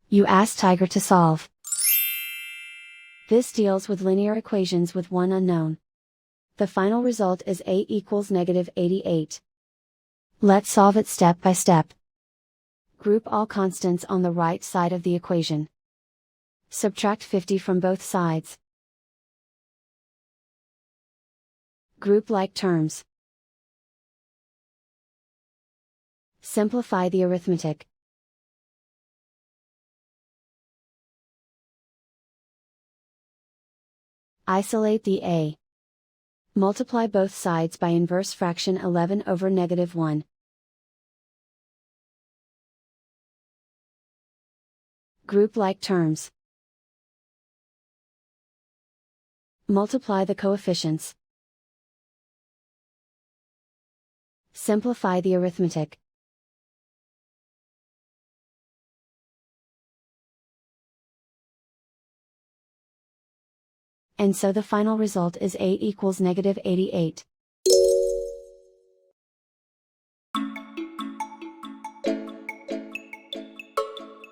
You ask Tiger to solve. This deals with linear equations with one unknown. The final result is a equals -88. Let's solve it step by step. Group all constants on the right side of the equation. Subtract 50 from both sides. Group like terms. Simplify the arithmetic. Isolate the a. Multiply both sides by inverse fraction 11 over -1. Group like terms. Multiply the coefficients. Simplify the arithmetic. And so the final result is a equals -88.